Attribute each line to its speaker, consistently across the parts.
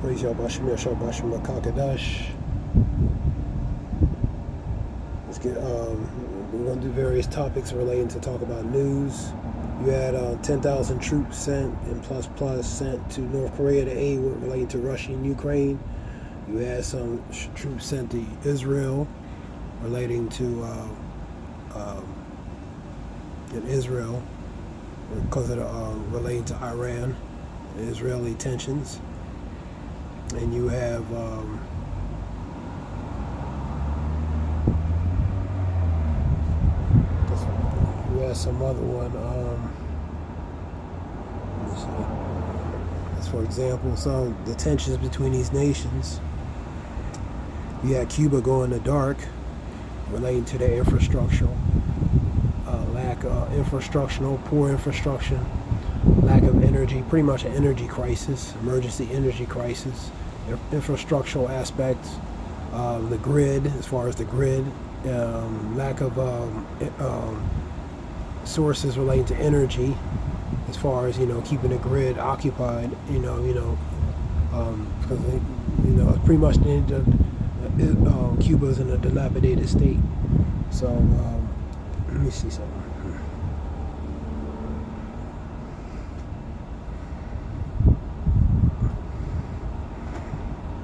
Speaker 1: praise Yahweh Shemir Shabashim Kakadash. Let's get we're gonna do various topics relating to talk about news. You had 10,000 troops sent and plus sent to North Korea to aid relating to Russia and Ukraine. You had some troops sent to Israel relating to in Israel because of relating to Iran, Israeli tensions. And you have some other one. Let me see. As for example, some the tensions between these nations. You had Cuba go in the dark, relating to their infrastructural lack of infrastructural, poor infrastructure, lack of energy, pretty much an energy crisis, emergency energy crisis, infrastructural aspects, the grid, as far as the grid, lack of sources relating to energy, as far as keeping the grid occupied, because it's pretty much Cuba's in a dilapidated state. So let me see something.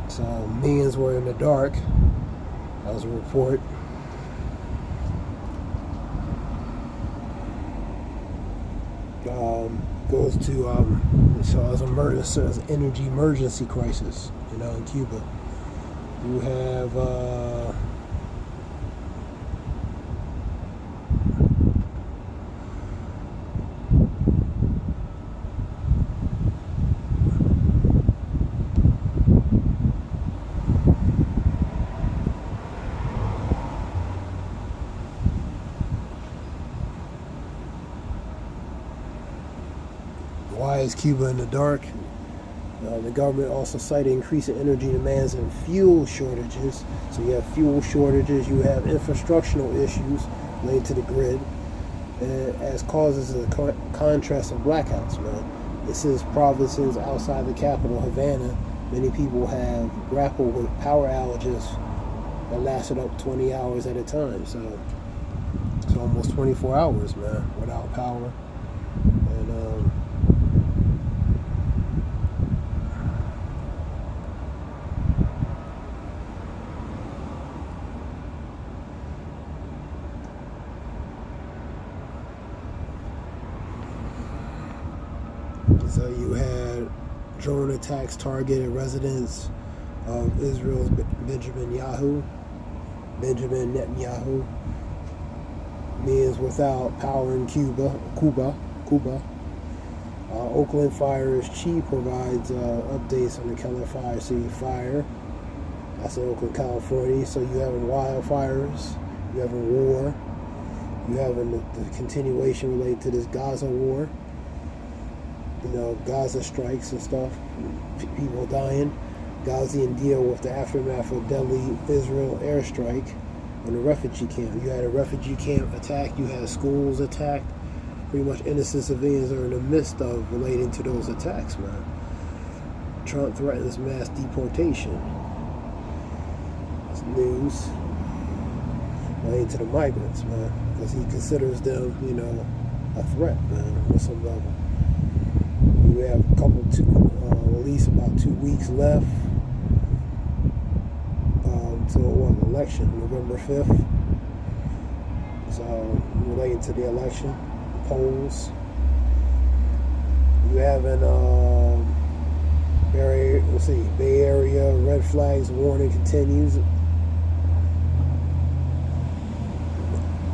Speaker 1: So millions were in the dark. That was a report. Goes to so as an energy emergency crisis, in Cuba. You have why is Cuba in the dark? The government also cited increasing energy demands and fuel shortages. So you have fuel shortages, you have infrastructural issues related to the grid, as causes of the contrast of blackouts, man. This is provinces outside the capital, Havana. Many people have grappled with power outages that lasted up 20 hours at a time. So it's almost 24 hours, man, without power. And so you had drone attacks targeted residents of Israel's Benjamin Netanyahu. Millions without power in Cuba. Oakland Fire's chief provides updates on the Keller Fire City fire. That's in Oakland, California. So you have wildfires, you have a war, you have the continuation related to this Gaza war. Gaza strikes and stuff, people dying. Ghazian deal with the aftermath of deadly Israel airstrike on a refugee camp. You had a refugee camp attack, you had schools attacked. Pretty much innocent civilians are in the midst of relating to those attacks, man. Trump threatens mass deportation. It's news relating to the migrants, man, because he considers them, a threat, man, on some level. We have at least about 2 weeks left until election, November 5th. So relating to the election, polls. You have in Bay Area, red flags warning continues.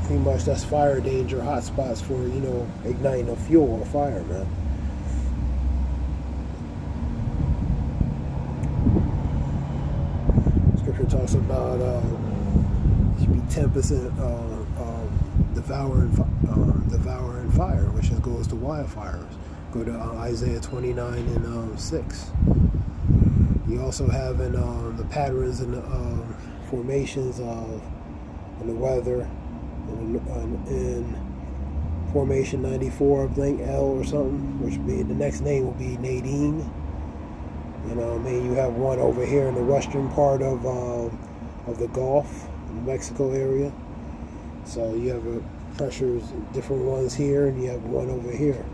Speaker 1: Pretty much that's fire danger, hot spots for igniting a fuel or fire, man. Talks about should be 10% devouring fire, which goes to wildfires. Go to Isaiah 29 and 6. You also have in the patterns and the formations of the weather in formation 94, I think L or something, which would be the next name will be Nadine. You know what I mean? You have one over here in the western part of the Gulf, the Mexico area. So you have pressures, different ones here, and you have one over here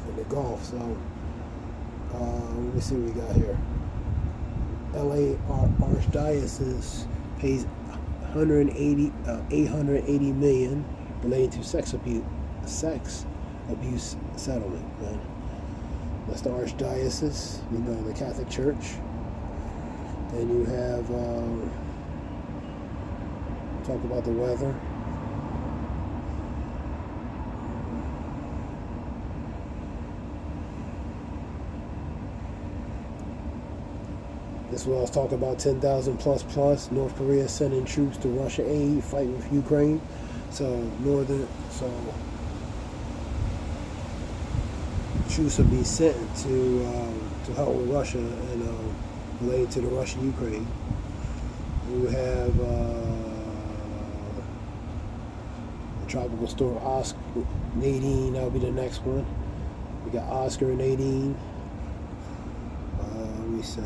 Speaker 1: in the Gulf. So let me see what we got here. LA Archdiocese pays 880 million relating to sex abuse settlement. Man. That's the Archdiocese, you know, the Catholic Church. Then you have talk about the weather. This is what I was talking about, 10,000 plus. North Korea sending troops to Russia aid, fight with Ukraine. So troops will be sent to help with Russia and related to the Russia-Ukraine. You have tropical storm Oscar, Nadine. That'll be the next one. We got Oscar and Nadine. Let me see.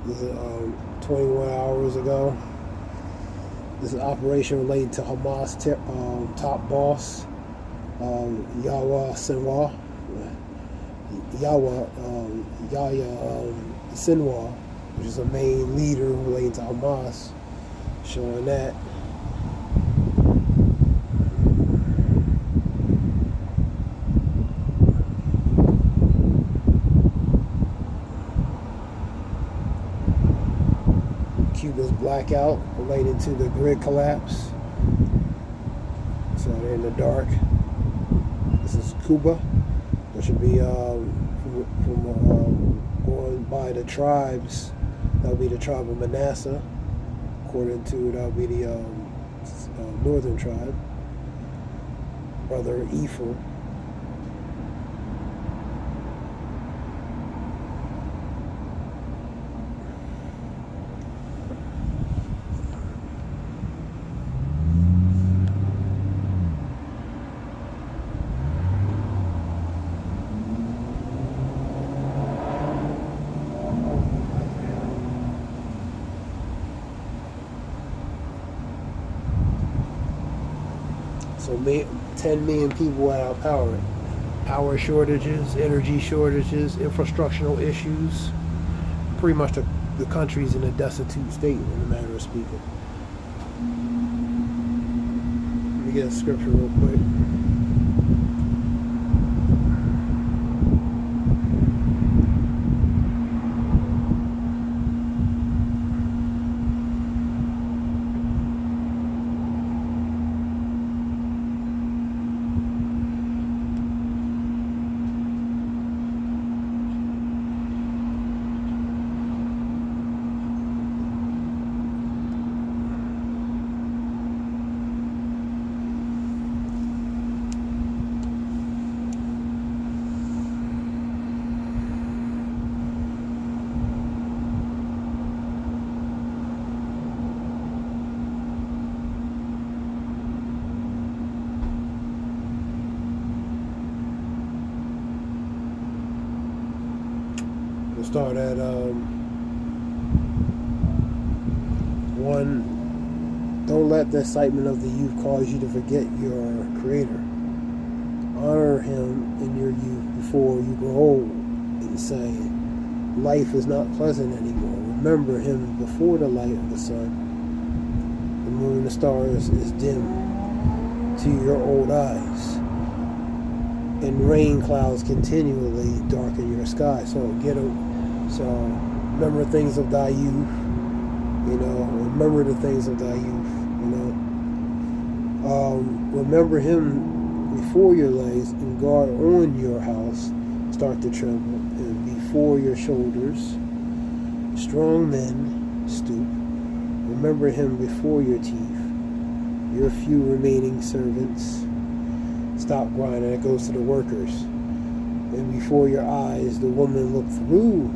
Speaker 1: This is 21 hours ago. This is an operation related to Hamas top boss Yahya Sinwar, which is a main leader relating to Hamas, showing that. Cuba's blackout related to the grid collapse. So they're in the dark. This is Cuba, which would be from going by the tribes. That would be the tribe of Manasseh. According to that would be the northern tribe. Brother Ephraim. So 10 million people without power. Power shortages, energy shortages, infrastructural issues. Pretty much the country's in a destitute state, in a matter of speaking. Let me get a scripture real quick. We'll start at 1. Don't let the excitement of the youth cause you to forget your Creator. Honor Him in your youth before you grow old, and say, life is not pleasant anymore. Remember Him before the light of the sun, the moon, and the stars is dim to your old eyes, and rain clouds continually darken your sky. So remember things of thy youth. Remember the things of thy youth. Remember Him before your legs, and guard on your house start to tremble, and before your shoulders strong men stoop. Remember Him before your teeth, your few remaining servants stop grinding. That goes to the workers. And before your eyes the woman look through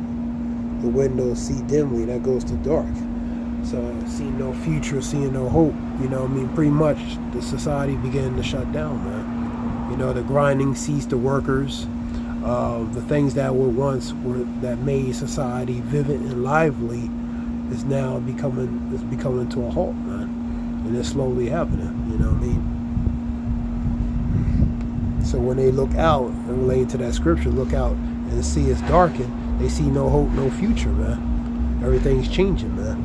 Speaker 1: the window, see dimly. That goes to dark. So seeing no future, seeing no hope, you know, I mean, pretty much the society began to shut down, man. You know, the grinding ceased, the workers, the things that that made society vivid and lively is now becoming to a halt, man. And it's slowly happening, you know what I mean? So when they look out and relate to that scripture, look out and see it's darkened, they see no hope, no future, man. Everything's changing, man.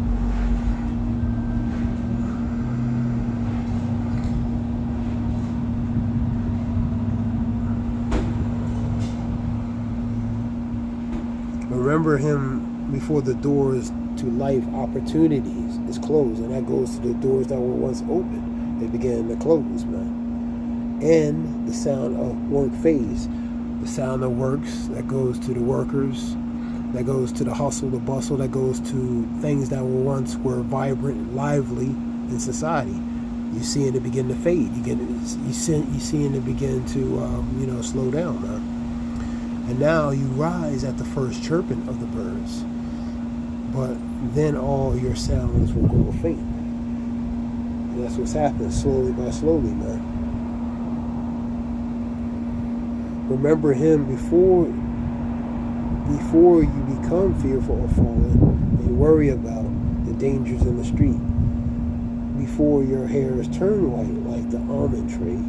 Speaker 1: Remember him before the doors to life opportunities is closed, and that goes to the doors that were once open. They began to close, man. And the sound of work fades. The sound of works that goes to the workers, that goes to the hustle, the bustle, that goes to things that were vibrant, lively in society. You seeing it begin to fade. You seeing it begin to slow down, man. And now you rise at the first chirping of the birds, but then all your sounds will grow faint. And that's what's happening, slowly by slowly, man. Remember him before you become fearful of falling and worry about the dangers in the street. Before your hairs turn white like the almond tree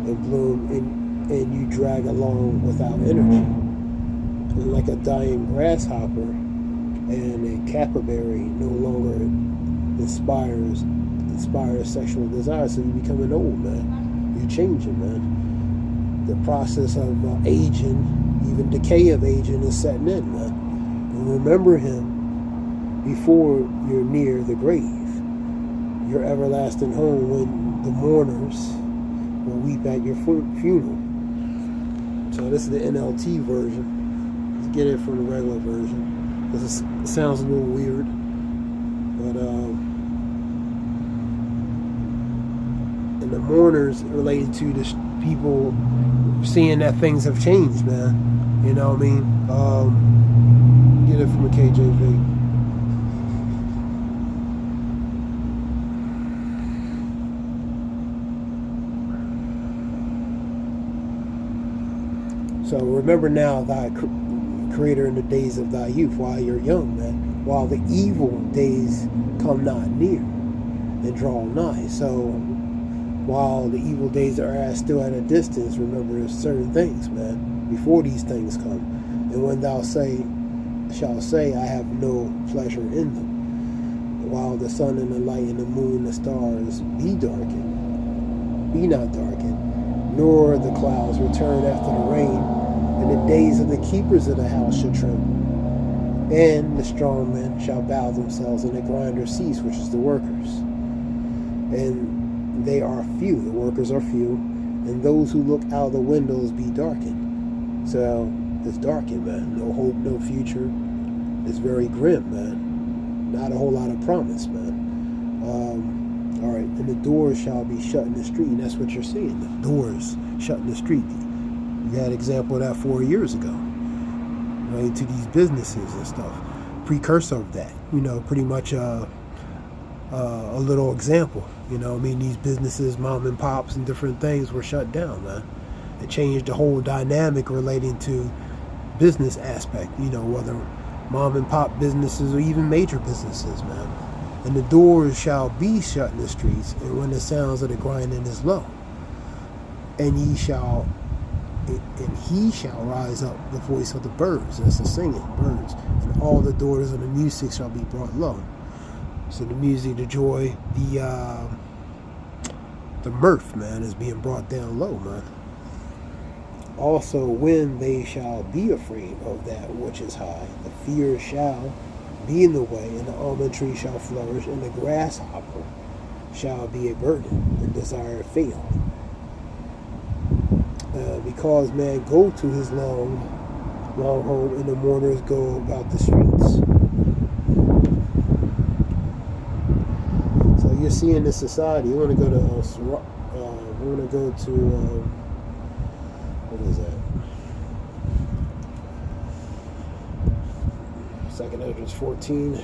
Speaker 1: and bloom and you drag along without energy. And like a dying grasshopper and a capybara no longer inspires sexual desire, so you're becoming old, man. You're changing, man. The process of aging, even decay of aging, is setting in, man. And remember him before you're near the grave, your everlasting home, when the mourners will weep at your funeral. So this is the NLT version. Let's get it from the regular version, because it sounds a little weird. But and the mourners related to the people seeing that things have changed, man. You know what I mean? Get it from the KJV. So remember now thy Creator in the days of thy youth, while you're young, man, while the evil days come not near and draw nigh. So while the evil days are still at a distance, remember certain things, man, before these things come. And when thou shalt say, I have no pleasure in them, while the sun and the light and the moon and the stars be not darkened, nor the clouds return after the rain, and the days of the keepers of the house shall tremble. And the strong men shall bow themselves, and the grinders cease, which is the workers. And they are few, the workers are few, and those who look out of the windows be darkened. So it's darkened, man. No hope, no future. It's very grim, man. Not a whole lot of promise, man. All right, and the doors shall be shut in the street, and that's what you're seeing, the doors shut in the street. You had an example of that 4 years ago, right, to these businesses and stuff. Precursor of that, pretty much a little example. I mean, these businesses, mom and pops and different things were shut down, man. It changed the whole dynamic relating to business aspect, whether mom and pop businesses or even major businesses, man. And the doors shall be shut in the streets, and when the sounds of the grinding is low. And he shall rise up the voice of the birds. That's the singing, birds. And all the doors of the music shall be brought low. So the music, the joy, the mirth, man, is being brought down low, man. Also, when they shall be afraid of that which is high, the fear shall be in the way, and the almond tree shall flourish, and the grasshopper shall be a burden, and desire fail. Because man go to his long home, and the mourners go about the streets. So you're seeing this society. You want to go to what is that? Second Esdras 14.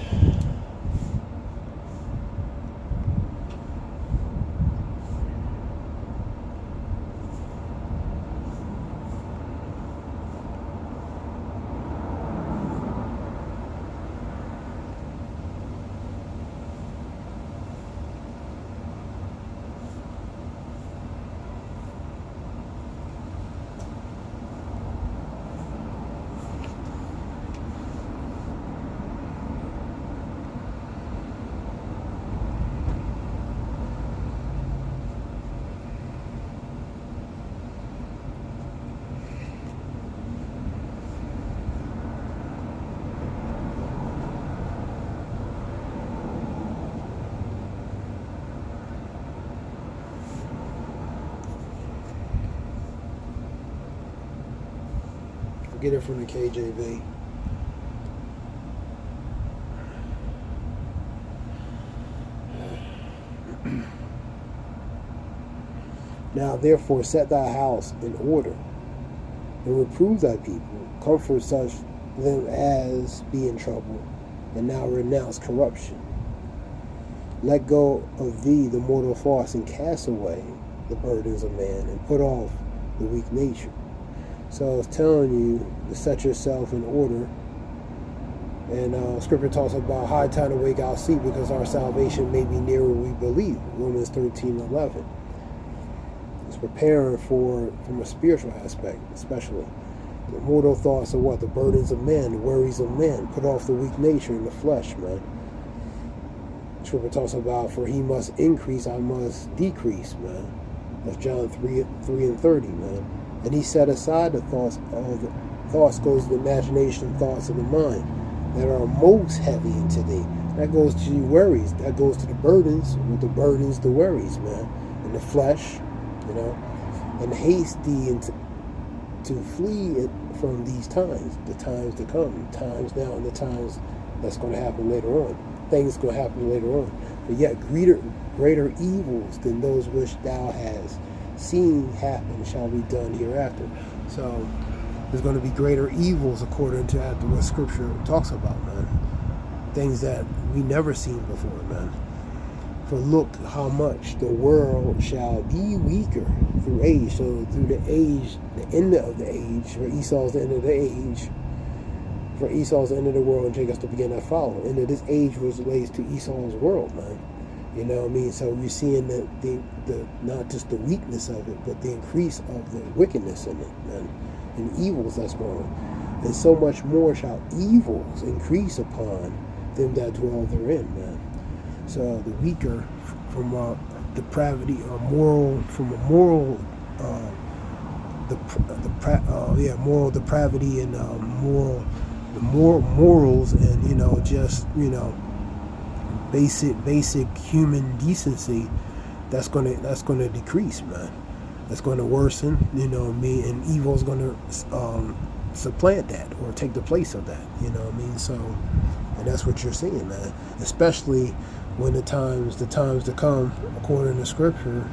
Speaker 1: Get it from the KJV. Now therefore set thy house in order, and reprove thy people, comfort such them as be in trouble, and now renounce corruption. Let go of thee the mortal thoughts, and cast away the burdens of man, and put off the weak nature. So I was telling you to set yourself in order. And Scripture talks about high time to wake our sleep, because our salvation may be nearer we believe. Romans 13:11. It's preparing from a spiritual aspect, especially. The mortal thoughts are what? The burdens of men, the worries of men. Put off the weak nature in the flesh, man. Scripture talks about, for he must increase, I must decrease, man. That's John 3:30, man. And he set aside the thoughts goes to the imagination, thoughts of the mind that are most heavy in today. That goes to your worries. That goes to the burdens. With the burdens, the worries, man. And the flesh, and haste thee to flee from these times, the times to come, times now and the times that's going to happen later on. Things going to happen later on. But yet greater evils than those which thou hast seen happen shall be done hereafter. So there's going to be greater evils according to what Scripture talks about, man. Things that we never seen before, man. For look how much the world shall be weaker through age. So through the age, the end of the age, for Esau's the end of the age, for Esau's the end of the world, and Jacob's the beginning that follow. End of this age was relates to Esau's world, man. You know what I mean? So we're seeing the not just the weakness of it, but the increase of the wickedness in it, man, and evils that's growing. And so much more shall evils increase upon them that dwell therein, man. So the weaker from depravity or moral, from a moral, moral depravity and morals and basic human decency, that's gonna decrease, man. That's gonna worsen, and evil's gonna supplant that or take the place of that, So, and that's what you're seeing, man. Especially when the times to come, according to Scripture,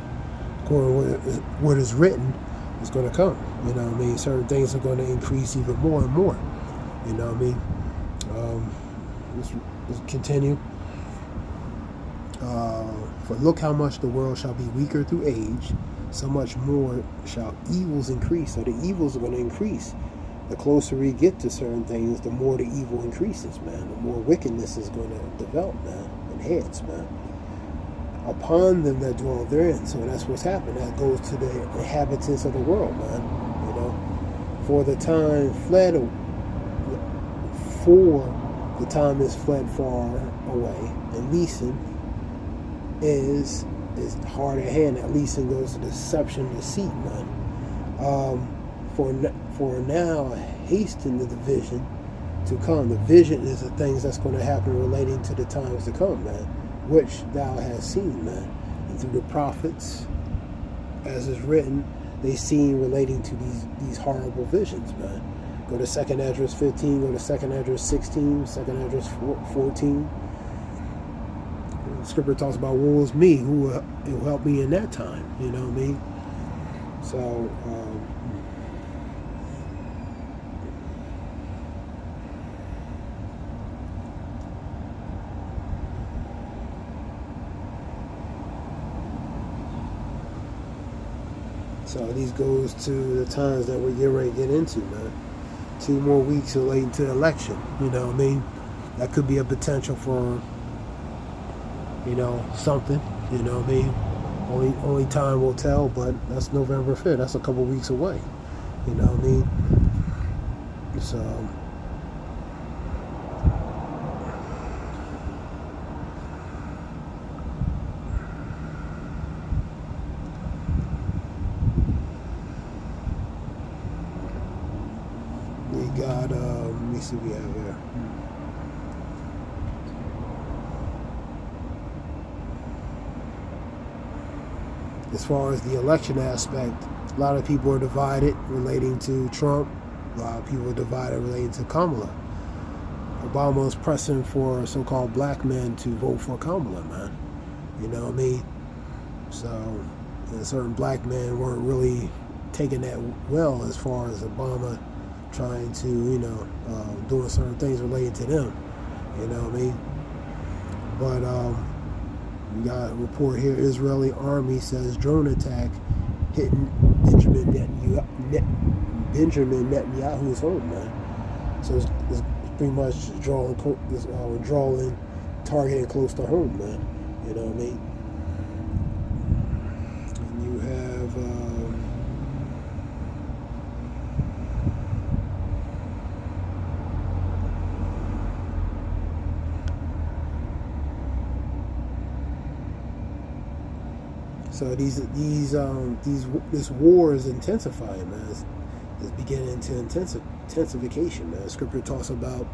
Speaker 1: according to what is written, is going to come. Certain things are going to increase even more and more. Let's continue. For look how much the world shall be weaker through age, so much more shall evils increase. So the evils are going to increase. The closer we get to certain things, the more the evil increases, man. The more wickedness is going to develop, man, enhance, man, upon them that dwell therein. So that's what's happened. That goes to the inhabitants of the world, man. For the time is fled far away, and leasing is hard at hand. That leasing goes to deception, deceit, man. For now hasten the vision to come. The vision is the things that's going to happen relating to the times to come, man, which thou hast seen, man. And through the prophets, as is written, they seen relating to these horrible visions, man. Go to 2nd Esdras 15, go to 2nd Esdras 16, 2nd Esdras 14. The Scripture talks about woe is me, who will help me in that time, you know what I mean? So, So these goes to the times that we're getting ready to get into, man. 2 more weeks relating to the election. You know what I mean? That could be a potential for, something. You know what I mean? Only time will tell, but that's November 5th. That's a couple weeks away. You know what I mean? So we got let me see what we have here. As far as the election aspect, a lot of people are divided relating to Trump. A lot of people are divided relating to Kamala. Obama is pressing for so-called black men to vote for Kamala, man. You know what I mean? So, and certain black men weren't really taking that well as far as Obama trying to, doing certain things related to them. You know what I mean? But we got a report here. Israeli army says drone attack hitting Benjamin Netanyahu's home, man. So it's pretty much drawing, targeting close to home, man. You know what I mean? And you have so this war is intensifying, man. It's beginning to intensification, man. Scripture talks about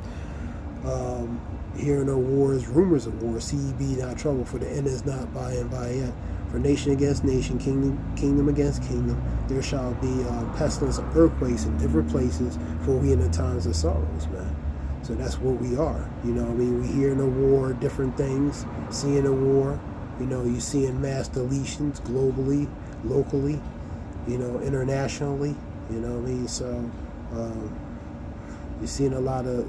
Speaker 1: hearing of wars, rumors of war. See ye be not troubled, for the end is not by and by yet. For nation against nation, kingdom against kingdom, there shall be pestilence and earthquakes in different places, for we in the times of sorrows, man. So that's what we are. You know what I mean? We hearing a war, different things, seeing a war. You're seeing mass deletions globally, locally, internationally. You know what I mean? So you're seeing a lot of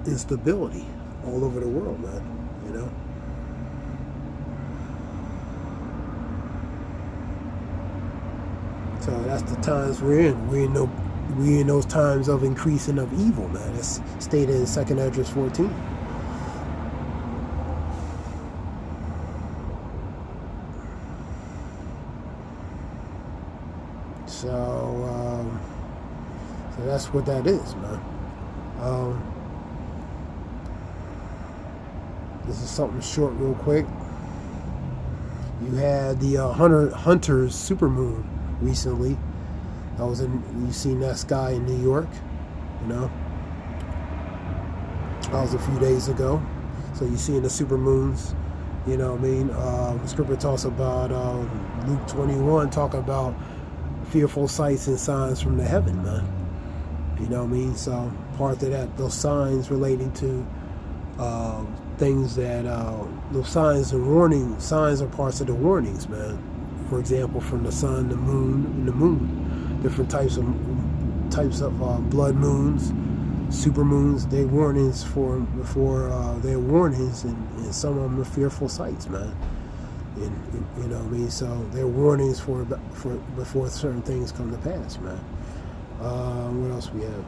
Speaker 1: instability all over the world, man. So that's the times we're in. We're in those times of increasing of evil, man. It's stated in 2 Esdras 14. So that's what that is, man. This is something short, real quick. You had the Hunter's supermoon recently. You seen that sky in New York, That was a few days ago. So you seeing the supermoons, you know what I mean? Scripture talks about Luke 21, talking about fearful sights and signs from the heaven, man. You know what I mean? So part of that, those signs relating to things that those signs are parts of the warnings, man. For example, from the sun, the moon, and the moon, different types of blood moons, super moons. They're warnings they're warnings, and some of them are fearful sights, man. And you know what I mean? So they're warnings for before certain things come to pass, man. What else we have?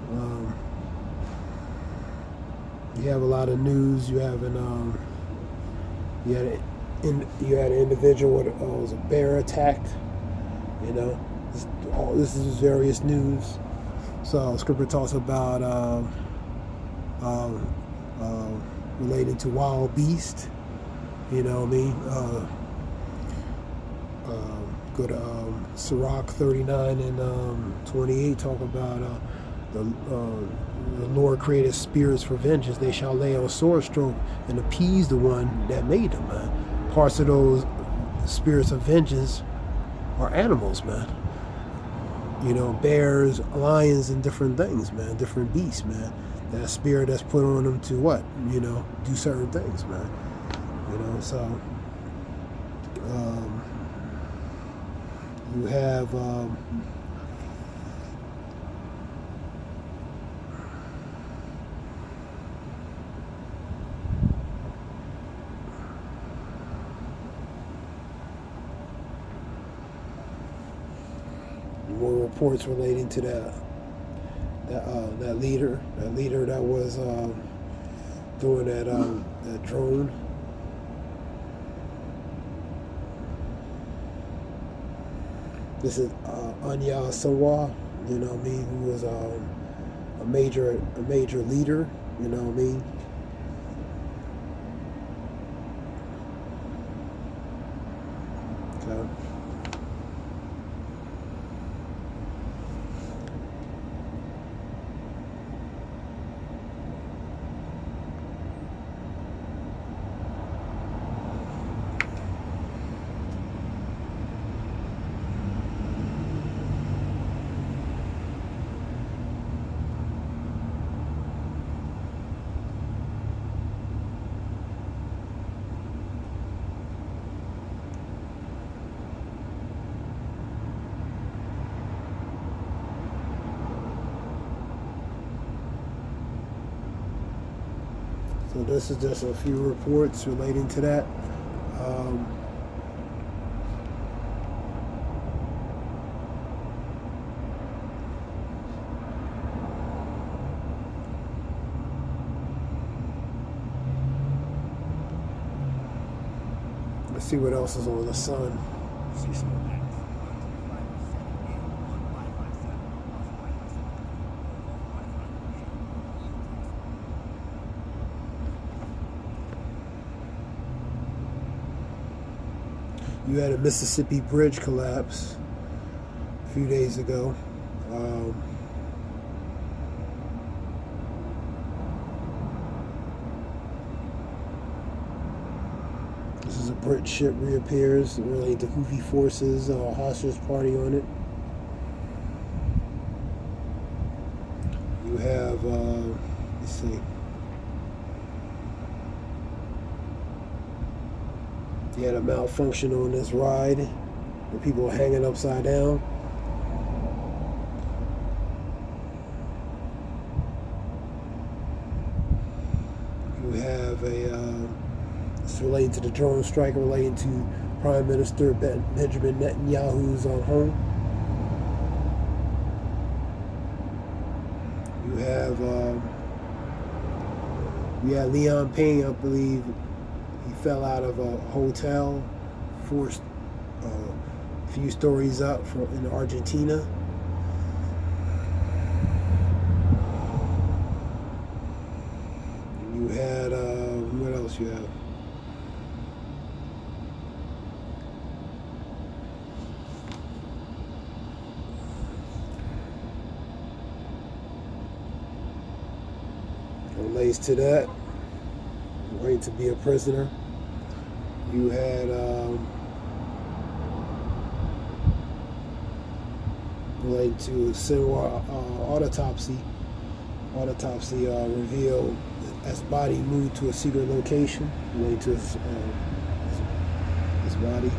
Speaker 1: You have a lot of news. You have you had an individual that was a bear attacked. This is various news. So Scripture talks about related to wild beast. You know what I mean? Go to Sirach 39 and 28. Talk about the Lord created spirits for vengeance. They shall lay on sword stroke and appease the one that made them, man. Parts of those spirits of vengeance are animals, man. Bears, lions, and different things, man. Different beasts, man. That spirit that's put on them to what? Do certain things, man. So you have more reports relating to that leader that was doing that drone. This is Anya Sawa, you know what I mean, who was a major leader, you know what I mean. Okay. So this is just a few reports relating to that. Let's see what else is on the sun. Let's see some. You had a Mississippi bridge collapse a few days ago. This is a Brit ship reappears relating to Houthi forces, hostage party on it. You have, let's see. You had a malfunction on this ride where people were hanging upside down. You have it's related to the drone strike relating to Prime Minister Benjamin Netanyahu's home. You had Leon Payne, I believe. He fell out of a hotel, forced a few stories up in Argentina. You had, what else you have? Relates to that, right to be a prisoner. You had related to Sinwar autopsy revealed as body moved to a secret location related to his body.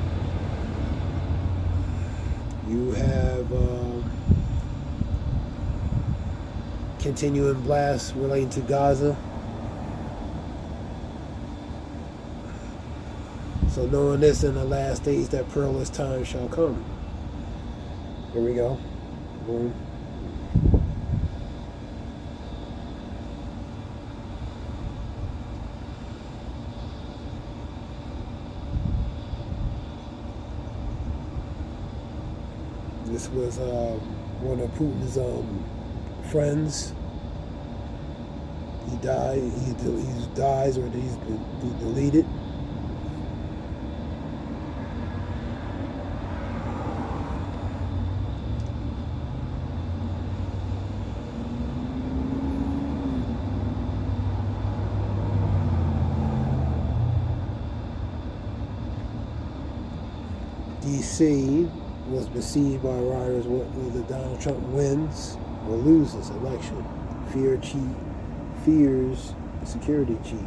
Speaker 1: You have continuing blasts relating to Gaza. So knowing this in the last days that perilous time shall come. Here we go. Boom. This was one of Putin's friends. He died. He dies, or he's been deleted. D.C. was besieged by rioters whether Donald Trump wins or loses election. Fears security chief.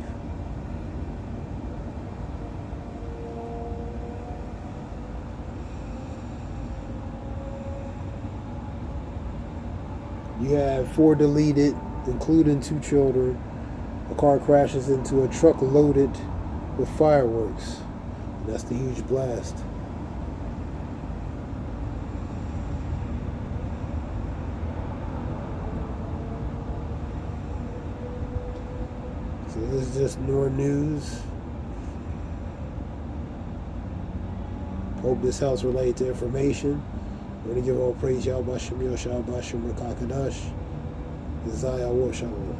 Speaker 1: You have 4 deleted, including 2 children. A car crashes into a truck loaded with fireworks. And that's the huge blast. So this is just more news. Hope this helps relate to information. We're going to give all praise Yahweh Shem Yoshua Bashim Rakakadash. Zaya Shalom.